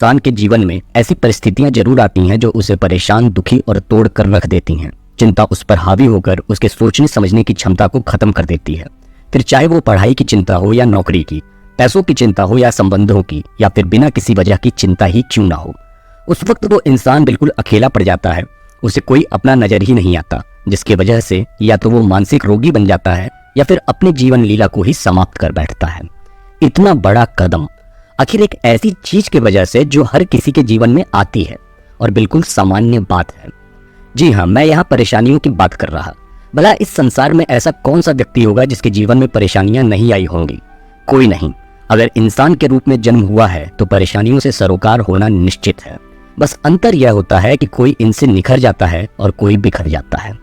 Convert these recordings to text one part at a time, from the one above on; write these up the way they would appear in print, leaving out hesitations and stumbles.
इंसान के जीवन में ऐसी परिस्थितियां जरूर आती हैं जो उसे परेशान, दुखी और तोड़ कर रख देती हैं। चिंता उस पर हावी होकर उसके सोचने समझने की क्षमता को खत्म कर देती है। फिर चाहे वो पढ़ाई की चिंता हो या नौकरी की, पैसों की चिंता हो या संबंधों की, या फिर बिना किसी वजह की चिंता ही क्यों ना हो, उस वक्त वो इंसान बिल्कुल अकेला पड़ जाता है। उसे कोई अपना नजर ही नहीं आता, जिसकी वजह से या तो वो मानसिक रोगी बन जाता है या फिर अपने जीवन लीला को ही समाप्त कर बैठता है। इतना बड़ा कदम आखिर एक ऐसी चीज की वजह से जो हर किसी के जीवन में आती है और बिल्कुल सामान्य बात है। जी हाँ, मैं यहाँ परेशानियों की बात कर रहा। भला इस संसार में ऐसा कौन सा व्यक्ति होगा जिसके जीवन में परेशानियां नहीं आई होंगी? कोई नहीं। अगर इंसान के रूप में जन्म हुआ है तो परेशानियों से सरोकार होना निश्चित है। बस अंतर यह होता है कि कोई इनसे निखर जाता है और कोई बिखर जाता है।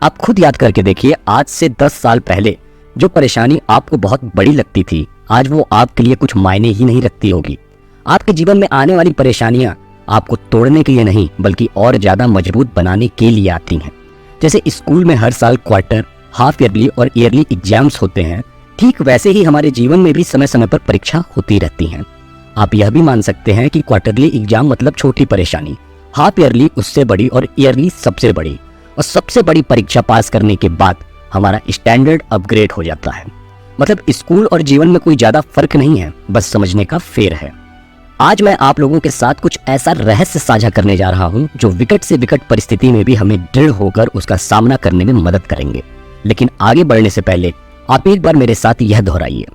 आप खुद याद करके देखिए, आज से 10 साल पहले जो परेशानी आपको बहुत बड़ी लगती थी, आज वो आपके लिए कुछ मायने ही नहीं रखती होगी। आपके जीवन में आने वाली परेशानियां आपको तोड़ने के लिए नहीं बल्कि और ज्यादा मजबूत बनाने के लिए आती हैं। जैसे स्कूल में हर साल क्वार्टर, हाफ ईयरली और ईयरली एग्जाम्स होते हैं, ठीक वैसे ही हमारे जीवन में भी समय समय पर परीक्षा होती रहती हैं। आप यह भी मान सकते हैं कि क्वार्टरली एग्जाम मतलब छोटी परेशानी, हाफ ईयरली उससे बड़ी और ईयरली सबसे बड़ी, और सबसे बड़ी परीक्षा पास करने के बाद हमारा स्टैंडर्ड अपग्रेड हो जाता है। मतलब स्कूल और जीवन में कोई ज्यादा फर्क नहीं है, बस समझने का फेर है। आज मैं आप लोगों के साथ कुछ ऐसा रहस्य साझा करने जा रहा हूं जो विकट से विकट परिस्थिति में भी हमें दृढ़ होकर उसका सामना करने में मदद करेंगे। लेकिन आगे बढ़ने से पहले आप एक बार मेरे साथ यह दोहराइए,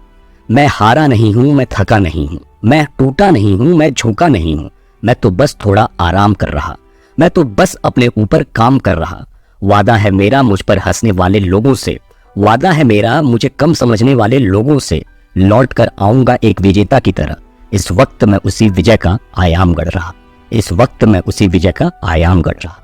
मैं हारा नहीं हूं, मैं थका नहीं हूं, मैं टूटा नहीं हूं, मैं झुका नहीं हूं, मैं तो बस थोड़ा आराम कर रहा, मैं तो बस अपने ऊपर काम कर रहा। वादा है मेरा मुझ पर हंसने वाले लोगों से, वादा है मेरा मुझे कम समझने वाले लोगों से, लौट कर आऊंगा एक विजेता की तरह। इस वक्त मैं उसी विजय का आयाम गढ़ रहा, इस वक्त मैं उसी विजय का आयाम गढ़ रहा।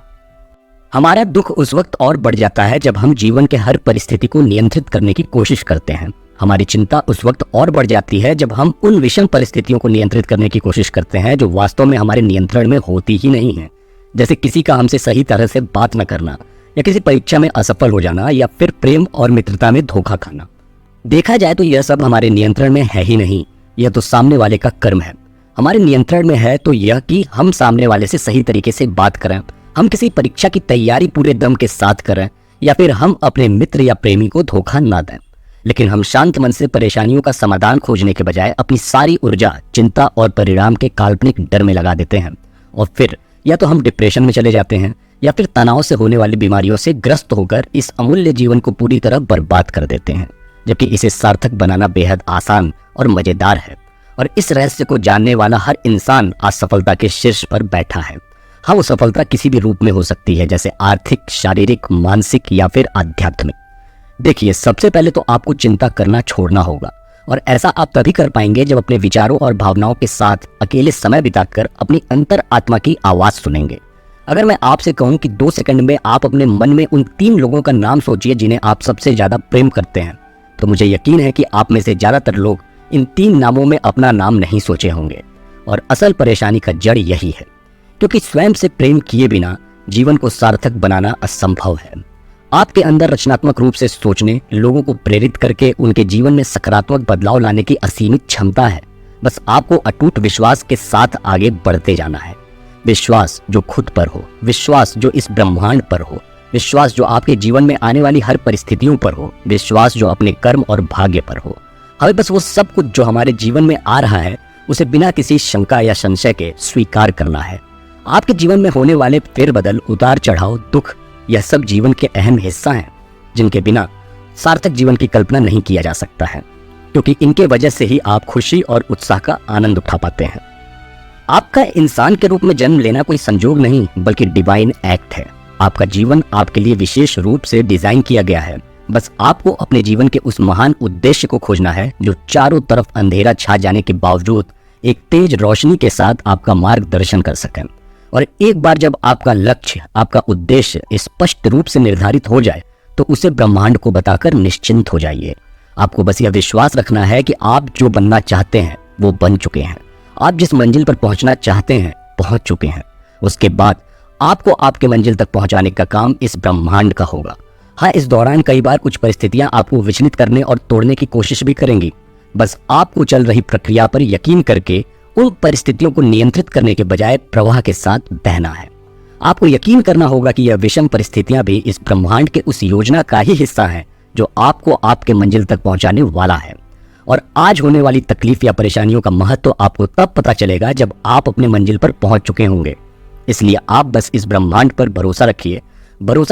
हमारा दुख उस वक्त और बढ़ जाता है जब हम जीवन के हर परिस्थिति को नियंत्रित करने की कोशिश करते हैं। हमारी चिंता उस वक्त और बढ़ जाती है जब हम उन विषम परिस्थितियों को नियंत्रित करने की कोशिश करते हैं जो वास्तव में हमारे नियंत्रण में होती ही नहीं है। जैसे किसी का हमसे सही तरह से बात न करना, या किसी परीक्षा में असफल हो जाना, या फिर प्रेम और मित्रता में धोखा खाना। देखा जाए तो यह सब हमारे नियंत्रण में है ही नहीं, यह तो सामने वाले का कर्म है। हमारे नियंत्रण में है तो यह कि हम सामने वाले से सही तरीके से बात करें, हम किसी परीक्षा की तैयारी पूरे दम के साथ करें, या फिर हम अपने मित्र या प्रेमी को धोखा ना दें। लेकिन हम शांत मन से परेशानियों का समाधान खोजने के बजाय अपनी सारी ऊर्जा चिंता और परिणाम के काल्पनिक डर में लगा देते हैं, और फिर या तो हम डिप्रेशन में चले जाते हैं या फिर तनाव से होने वाली बीमारियों से ग्रस्त होकर इस अमूल्य जीवन को पूरी तरह बर्बाद कर देते हैं। जबकि इसे सार्थक बनाना बेहद आसान और मजेदार है, और इस रहस्य को जानने वाला हर इंसान आज सफलता के शीर्ष पर बैठा है। हाँ, वो सफलता किसी भी रूप में हो सकती है, जैसे आर्थिक, शारीरिक, मानसिक या फिर आध्यात्मिक। देखिए, सबसे पहले तो आपको चिंता करना छोड़ना होगा, और ऐसा आप तभी कर पाएंगे जब अपने विचारों और भावनाओं के साथ अकेले समय बिताकर अपनी अंतर आत्मा की आवाज सुनेंगे। अगर मैं आपसे कहूं कि 2 सेकंड में आप अपने मन में उन 3 लोगों का नाम सोचिए जिन्हें आप सबसे ज्यादा प्रेम करते हैं, तो मुझे यकीन है कि आप में से ज्यादातर लोग इन 3 नामों में अपना नाम नहीं सोचे होंगे। और असल परेशानी का जड़ यही है, क्योंकि स्वयं से प्रेम किए बिना जीवन को सार्थक बनाना असंभव है। आपके अंदर रचनात्मक रूप से सोचने, लोगों को प्रेरित करके उनके जीवन में सकारात्मक बदलाव लाने की असीमित क्षमता है। बस आपको अटूट विश्वास के साथ आगे बढ़ते जाना है। विश्वास जो खुद पर हो, विश्वास जो इस ब्रह्मांड पर हो, विश्वास जो आपके जीवन में आने वाली हर परिस्थितियों पर हो, विश्वास जो अपने कर्म और भाग्य पर हो। हमें बस वो सब कुछ जो हमारे जीवन में आ रहा है उसे बिना किसी शंका या संशय के स्वीकार करना है। आपके जीवन में होने वाले फेरबदल, उतार चढ़ाव, दुख, यह सब जीवन के अहम हिस्सा हैं, जिनके बिना सार्थक जीवन की कल्पना नहीं किया जा सकता है, क्योंकि इनके वजह से ही आप खुशी और उत्साह का आनंद उठा पाते हैं। आपका इंसान के रूप में जन्म लेना कोई संजोग नहीं बल्कि डिवाइन एक्ट है। आपका जीवन आपके लिए विशेष रूप से डिजाइन किया गया है। बस आपको अपने जीवन के उस महान उद्देश्य को खोजना है जो चारों तरफ अंधेरा छा जाने के बावजूद एक तेज रोशनी के साथ आपका मार्गदर्शन कर सके। और एक बार जब आपका लक्ष्य, आपका उद्देश्य स्पष्ट रूप से निर्धारित हो जाए तो उसे ब्रह्मांड को बताकर निश्चिंत हो जाइए। आपको बस यह विश्वास रखना है कि आप जो बनना चाहते हैं वो बन चुके हैं। आप जिस मंजिल पर पहुंचना चाहते हैं पहुंच चुके हैं। उसके बाद आपको आपके मंजिल तक पहुंचाने का काम इस ब्रह्मांड का होगा। हाँ, इस दौरान कई बार कुछ परिस्थितियां आपको विचलित करने और तोड़ने की कोशिश भी करेंगी। बस आपको चल रही प्रक्रिया पर यकीन करके उन परिस्थितियों को नियंत्रित करने के बजाय प्रवाह के साथ बहना है। आपको यकीन करना होगा कि यह विषम परिस्थितियां भी इस ब्रह्मांड के उस योजना का ही हिस्सा है जो आपको आपके मंजिल तक पहुंचाने वाला है। और आज होने वाली तकलीफ या परेशानियों का महत्व आपको तब पता चलेगा जब आप अपने मंजिल पर पहुंच चुके होंगे। इसलिए आप बस इस ब्रह्मांड पर भरोसा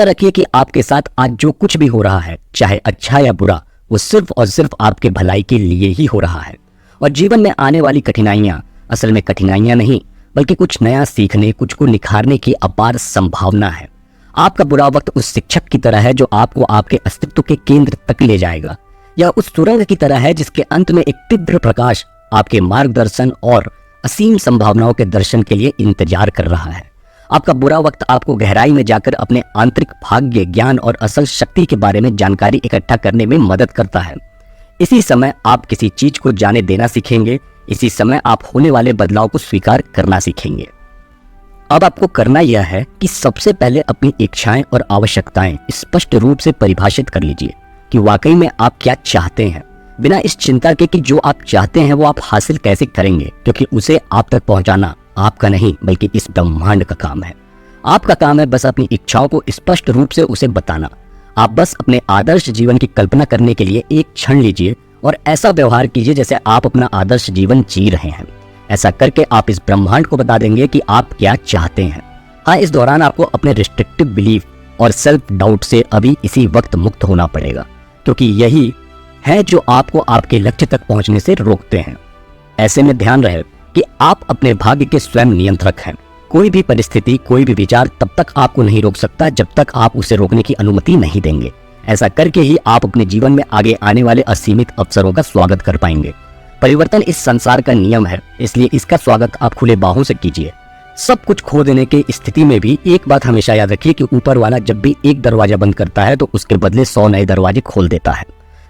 रखिए कि आपके साथ आज जो कुछ भी हो रहा है, चाहे अच्छा या बुरा, वो सिर्फ और सिर्फ आपके भलाई के लिए ही हो रहा है। और जीवन में आने वाली कठिनाइयां असल में कठिनाइयां नहीं, बल्कि कुछ नया सीखने, कुछ को निखारने की अपार संभावना है। आपका बुरा वक्त उस शिक्षक की तरह है जो आपको आपके अस्तित्व के केंद्र तक ले जाएगा, या उस सुरंग की तरह है जिसके अंत में एक तीव्र प्रकाश आपके मार्गदर्शन और असीम संभावनाओं के दर्शन के लिए इंतजार कर रहा है। आपका बुरा वक्त आपको गहराई में जाकर अपने आंतरिक भाग्य, ज्ञान और असल शक्ति के बारे में जानकारी इकट्ठा करने में मदद करता है। इसी समय आप किसी चीज को जाने देना सीखेंगे, इसी समय आप होने वाले बदलाव को स्वीकार करना सीखेंगे। अब आपको करना यह है कि सबसे पहले अपनी इच्छाएं और आवश्यकताएं स्पष्ट रूप से परिभाषित कर लीजिए कि वाकई में आप क्या चाहते हैं, बिना इस चिंता के कि जो आप चाहते हैं वो आप हासिल कैसे करेंगे, क्योंकि उसे आप तक पहुंचाना आपका नहीं बल्कि इस ब्रह्मांड का काम है। आपका काम है बस अपनी इच्छाओं को स्पष्ट रूप से उसे बताना। आप बस अपने आदर्श जीवन की कल्पना करने के लिए एक क्षण लीजिए और ऐसा व्यवहार कीजिए जैसे आप अपना आदर्श जीवन जी रहे हैं। ऐसा करके आप इस ब्रह्मांड को बता देंगे कि आप क्या चाहते हैं। हाँ, इस दौरान आपको अपने रिस्ट्रिक्टिव बिलीफ और सेल्फ डाउट से अभी इसी वक्त मुक्त होना पड़ेगा, क्योंकि यही है जो आपको आपके लक्ष्य तक पहुंचने से रोकते हैं। ऐसे में ध्यान रहे कि आप अपने भाग्य के स्वयं नियंत्रक हैं। कोई भी परिस्थिति, कोई भी विचार तब तक आपको नहीं रोक सकता जब तक आप उसे रोकने की अनुमति नहीं देंगे। ऐसा करके ही आप अपने जीवन में आगे आने वाले असीमित अवसरों का स्वागत कर पाएंगे। परिवर्तन इस संसार का नियम है, इसलिए इसका स्वागत आप खुले बाहों से कीजिए। सब कुछ खो देने की स्थिति में भी एक बात हमेशा याद रखिए कि ऊपर वाला जब भी एक दरवाजा बंद करता है तो उसके बदले 100 नए दरवाजे खोल देता है।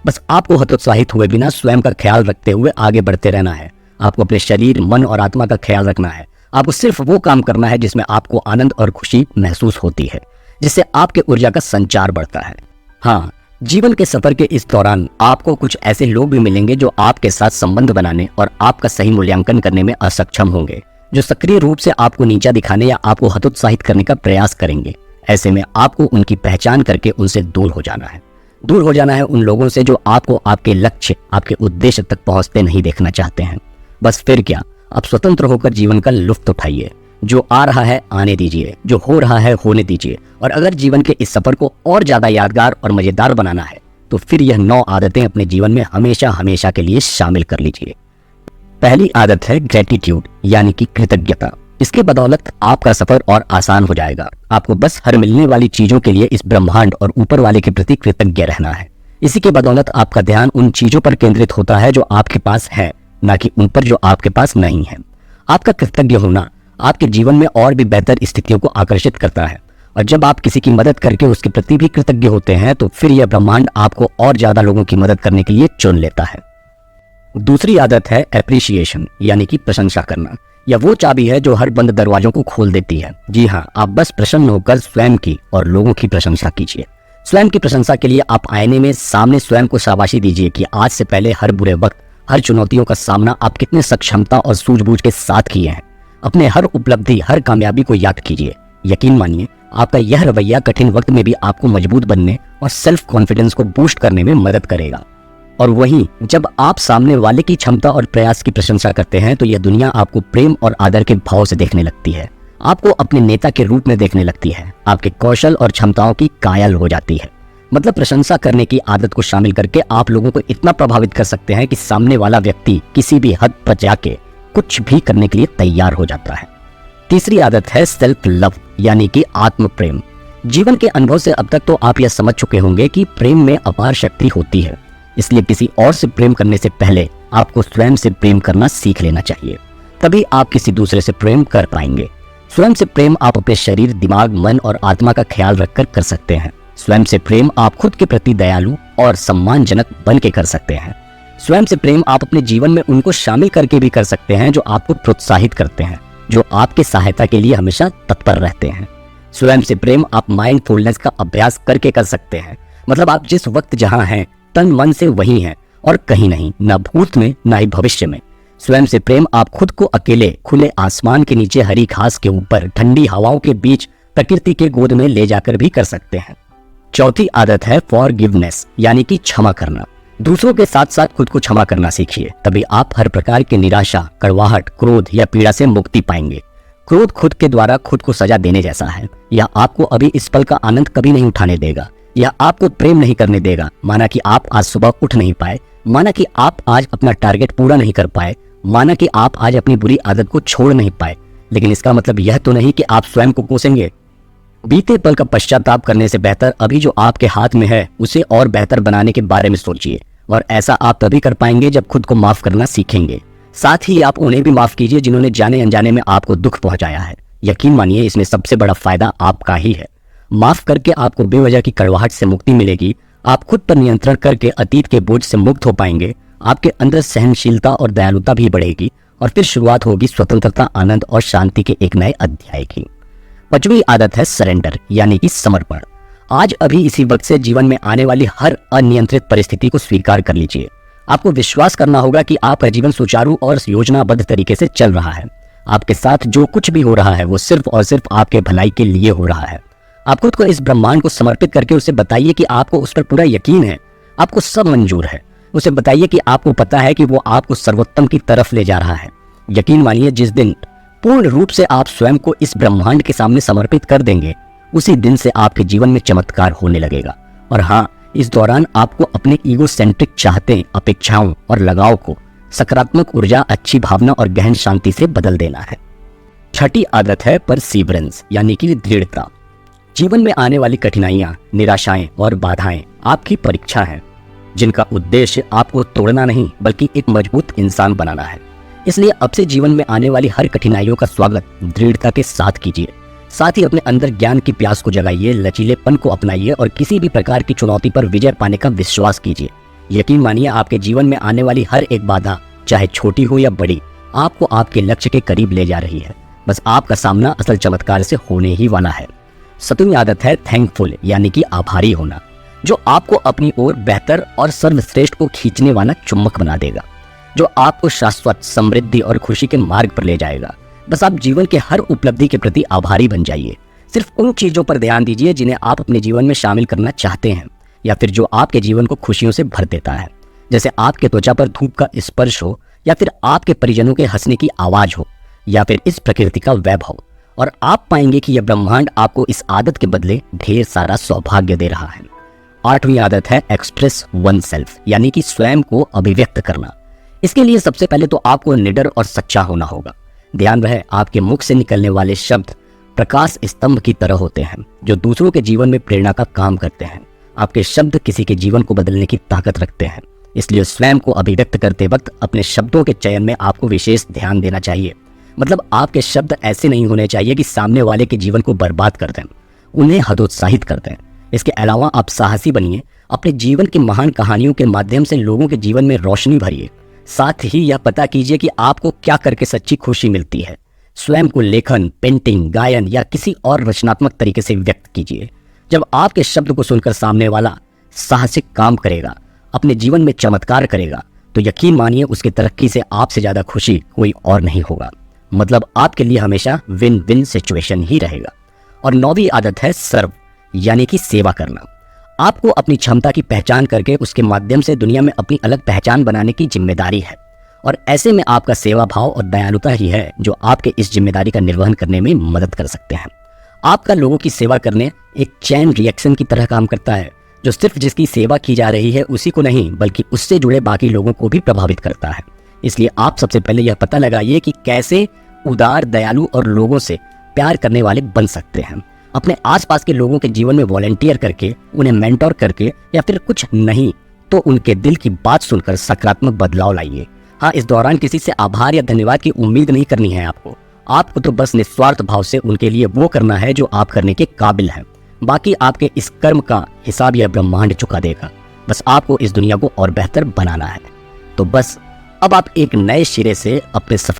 बस आपको हतोत्साहित हुए बिना स्वयं का ख्याल रखते हुए आगे बढ़ते रहना है। आपको अपने शरीर, मन और आत्मा का ख्याल रखना है। आपको सिर्फ वो काम करना है जिसमें आपको आनंद और खुशी महसूस होती है, जिससे आपके ऊर्जा का संचार बढ़ता है। हाँ, जीवन के सफर के इस दौरान आपको कुछ ऐसे लोग भी मिलेंगे जो आपके साथ संबंध बनाने और आपका सही मूल्यांकन करने में असक्षम होंगे, जो सक्रिय रूप से आपको नीचा दिखाने या आपको हतोत्साहित करने का प्रयास करेंगे। ऐसे में आपको उनकी पहचान करके उनसे दूर हो जाना है। दूर हो जाना है उन लोगों से जो आपको आपके लक्ष्य, आपके उद्देश्य तक पहुंचते नहीं देखना चाहते हैं। बस फिर क्या, आप स्वतंत्र होकर जीवन का लुत्फ उठाइए। जो आ रहा है आने दीजिए, जो हो रहा है होने दीजिए। और अगर जीवन के इस सफर को और ज्यादा यादगार और मजेदार बनाना है तो फिर यह 9 आदतें अपने जीवन में हमेशा हमेशा के लिए शामिल कर लीजिए। पहली आदत है ग्रेटिट्यूड, यानी कि कृतज्ञता। इसके बदौलत आपका सफर और आसान हो जाएगा। आपको बस हर मिलने वाली चीजों के लिए इस ब्रह्मांड और ऊपर वाले के प्रति कृतज्ञ रहना है। इसी के बदौलत आपका ध्यान उन चीजों पर केंद्रित होता है जो आपके पास है, ना कि उन पर जो आपके पास नहीं है। आपका कृतज्ञ होना आपके जीवन में और भी बेहतर स्थितियों को आकर्षित करता है, और जब आप किसी की मदद करके उसके प्रति भी कृतज्ञ होते हैं तो फिर यह ब्रह्मांड आपको और ज्यादा लोगों की मदद करने के लिए चुन लेता है। दूसरी आदत है एप्रिशिएशन, यानी कि प्रशंसा करना। यह वो चाबी है जो हर बंद दरवाजों को खोल देती है। जी हाँ, आप बस प्रसन्न होकर स्वयं की और लोगों की प्रशंसा कीजिए। स्वयं की प्रशंसा के लिए आप आईने में सामने स्वयं को शाबाशी दीजिए कि आज से पहले हर बुरे वक्त, हर चुनौतियों का सामना आप कितने सक्षमता और सूझबूझ के साथ किए हैं। अपने हर उपलब्धि, हर कामयाबी को याद कीजिए। यकीन मानिए, आपका यह रवैया कठिन वक्त में भी आपको मजबूत बनने और सेल्फ कॉन्फिडेंस को बूस्ट करने में मदद करेगा। और वहीं जब आप सामने वाले की क्षमता और प्रयास की प्रशंसा करते हैं तो यह दुनिया आपको प्रेम और आदर के भाव से देखने लगती है, आपको अपने नेता के रूप में देखने लगती है, आपके कौशल और क्षमताओं की कायल हो जाती है। मतलब प्रशंसा करने की आदत को शामिल करके आप लोगों को इतना प्रभावित कर सकते हैं कि सामने वाला व्यक्ति किसी भी हद पर जाके कुछ भी करने के लिए तैयार हो जाता है। तीसरी आदत है सेल्फ लव, यानी कि आत्म प्रेम। जीवन के अनुभव से अब तक तो आप यह समझ चुके होंगे कि प्रेम में अपार शक्ति होती है, इसलिए किसी और से प्रेम करने से पहले आपको स्वयं से प्रेम करना सीख लेना चाहिए। तभी आप किसी दूसरे से प्रेम कर पाएंगे। स्वयं से प्रेम आप अपने शरीर, दिमाग, मन और आत्मा का ख्याल रखकर कर सकते हैं। स्वयं से प्रेम आप खुद के प्रति दयालु और सम्मानजनक बन के कर सकते हैं। स्वयं से प्रेम आप अपने जीवन में उनको शामिल करके भी कर सकते हैं जो आपको प्रोत्साहित करते हैं, जो आपके सहायता के लिए हमेशा तत्पर रहते हैं। स्वयं से प्रेम आप माइंडफुलनेस का अभ्यास करके कर सकते हैं। मतलब आप जिस वक्त जहां हैं, तन मन से वहीं हैं और कहीं नहीं, न भूत में न ही भविष्य में। स्वयं से प्रेम आप खुद को अकेले खुले आसमान के नीचे हरी घास के ऊपर ठंडी हवाओं के बीच प्रकृति के गोद में ले जाकर भी कर सकते हैं। चौथी आदत है फॉरगिवनेस, यानी कि क्षमा करना। दूसरों के साथ साथ खुद को क्षमा करना सीखिए, तभी आप हर प्रकार की निराशा, कड़वाहट, क्रोध या पीड़ा से मुक्ति पाएंगे। क्रोध खुद के द्वारा खुद को सजा देने जैसा है। यह आपको अभी इस पल का आनंद कभी नहीं उठाने देगा। यह आपको प्रेम नहीं करने देगा। माना कि आप आज सुबह उठ नहीं पाए, माना कि आप आज अपना टारगेट पूरा नहीं कर पाए, माना कि आप आज अपनी बुरी आदत को छोड़ नहीं पाए, लेकिन इसका मतलब यह तो नहीं कि आप स्वयं को कोसेंगे। बीते पल का पश्चाताप करने से बेहतर अभी जो आपके हाथ में है उसे और बेहतर बनाने के बारे में सोचिए, और ऐसा आप तभी कर पाएंगे जब खुद को माफ करना सीखेंगे। साथ ही आप उन्हें भी माफ कीजिए जिन्होंने जाने अनजाने में आपको दुख पहुंचाया है। यकीन मानिए इसमें सबसे बड़ा फायदा आपका ही है। माफ करके आपको बेवजह की कड़वाहट से मुक्ति मिलेगी। आप खुद पर नियंत्रण करके अतीत के बोझ से मुक्त हो पाएंगे। आपके अंदर सहनशीलता और दयालुता भी बढ़ेगी, और फिर शुरुआत होगी स्वतंत्रता, आनंद और शांति के एक नए अध्याय की। पांचवी आदत है सरेंडर, यानी कि समर्पण। आज अभी इसी वक्त से जीवन में आने वाली हर अनियंत्रित परिस्थिति को स्वीकार कर लीजिए। आपको विश्वास करना होगा कि आपका जीवन सुचारू और योजनाबद्ध तरीके से चल रहा है। आपके साथ जो कुछ भी हो रहा है वो सिर्फ और सिर्फ आपके भलाई के लिए हो रहा है। आप खुद को इस ब्रह्मांड को समर्पित करके उसे बताइए कि आपको उस पर पूरा यकीन है, आपको सब मंजूर है। उसे बताइए कि आपको पता है कि वो आपको सर्वोत्तम की तरफ ले जा रहा है। यकीन मानिए जिस दिन पूर्ण रूप से आप स्वयं को इस ब्रह्मांड के सामने समर्पित कर देंगे, उसी दिन से आपके जीवन में चमत्कार होने लगेगा। और हाँ, इस दौरान आपको अपने ईगो सेंट्रिक चाहते, अपेक्षाओं और लगाव को सकारात्मक ऊर्जा, अच्छी भावना और गहन शांति से बदल देना है। छठी आदत है परसीवरेंस, यानी कि दृढ़ता। जीवन में आने वाली कठिनाइयां, निराशाएं और बाधाएं आपकी परीक्षा है, जिनका उद्देश्य आपको तोड़ना नहीं बल्कि एक मजबूत इंसान बनाना है। इसलिए अब से जीवन में आने वाली हर कठिनाइयों का स्वागत दृढ़ता के साथ कीजिए। साथ ही अपने अंदर ज्ञान की प्यास को जगाइए, लचीलेपन को अपनाइए और किसी भी प्रकार की चुनौती पर विजय पाने का विश्वास कीजिए। यकीन मानिए आपके जीवन में आने वाली हर एक बाधा, चाहे छोटी हो या बड़ी, आपको आपके लक्ष्य के करीब ले जा रही है। बस आपका सामना असल चमत्कार से होने ही वाला है। सातवीं आदत है थैंकफुल, यानी कि आभारी होना, जो आपको अपनी ओर बेहतर और सर्वश्रेष्ठ को खींचने वाला चुम्बक बना देगा, जो आपको शाश्वत समृद्धि और खुशी के मार्ग पर ले जाएगा। बस आप जीवन के हर उपलब्धि के प्रति आभारी बन जाइए। सिर्फ उन चीजों पर ध्यान दीजिए जिन्हें आप अपने जीवन में शामिल करना चाहते हैं, या फिर जो आपके जीवन को खुशियों से भर देता है। जैसे आपके त्वचा पर धूप का स्पर्श हो, या फिर आपके परिजनों के हंसने की आवाज हो, या फिर इस प्रकृति का वैभव। और आप पाएंगे कि यह ब्रह्मांड आपको इस आदत के बदले ढेर सारा सौभाग्य दे रहा है। आठवीं आदत है एक्सप्रेस वन सेल्फ, यानी कि स्वयं को अभिव्यक्त करना। इसके लिए सबसे पहले तो आपको निडर और सच्चा होना होगा। ध्यान रहे, आपके मुख से निकलने वाले शब्द प्रकाश स्तंभ की तरह होते हैं, जो दूसरों के जीवन में प्रेरणा का काम करते हैं। आपके शब्द किसी के जीवन को बदलने की ताकत रखते हैं। इसलिए स्वयं को अभिव्यक्त करते वक्त अपने शब्दों के चयन में आपको विशेष ध्यान देना चाहिए। मतलब आपके शब्द ऐसे नहीं होने चाहिए कि सामने वाले के जीवन को बर्बाद कर दें, उन्हें हतोत्साहित कर दें। इसके अलावा आप साहसी बनिए, अपने जीवन की महान कहानियों के माध्यम से लोगों के जीवन में रोशनी भरिए। साथ ही यह पता कीजिए कि आपको क्या करके सच्ची खुशी मिलती है। स्वयं को लेखन, पेंटिंग, गायन या किसी और रचनात्मक तरीके से व्यक्त कीजिए। जब आपके शब्द को सुनकर सामने वाला साहसिक काम करेगा, अपने जीवन में चमत्कार करेगा, तो यकीन मानिए उसकी तरक्की से आपसे ज्यादा खुशी कोई और नहीं होगा। मतलब आपके लिए हमेशा विन विन सिचुएशन ही रहेगा। और नौवीं आदत है सर्व, यानी कि सेवा करना। आपको अपनी क्षमता की पहचान करके उसके माध्यम से दुनिया में अपनी अलग पहचान बनाने की जिम्मेदारी है। और ऐसे में आपका सेवा भाव और दयालुता ही है जो आपके इस जिम्मेदारी का निर्वहन करने में मदद कर सकते हैं। आपका लोगों की सेवा करने एक चैन रिएक्शन की तरह काम करता है, जो सिर्फ जिसकी सेवा की जा रही है उसी को नहीं बल्कि उससे जुड़े बाकी लोगों को भी प्रभावित करता है। इसलिए आप सबसे पहले यह पता लगाइए कि कैसे उदार, दयालु और लोगों से प्यार करने वाले बन सकते हैं। अपने आसपास के लोगों के जीवन में वॉलंटियर करके, उन्हें मेंटोर करके, या फिर कुछ नहीं तो उनके दिल की बात सुनकर सकारात्मक बदलाव लाइए। हाँ, इस दौरान किसी से आभार या धन्यवाद की उम्मीद नहीं करनी है आपको तो बस निस्वार्थ भाव से उनके लिए वो करना है जो आप करने के काबिल हैं। बाकी आपके इस कर्म का हिसाब यह ब्रह्मांड चुका देगा। बस आपको इस दुनिया को और बेहतर बनाना है। तो बस अब आप एक नए सिरे से अपने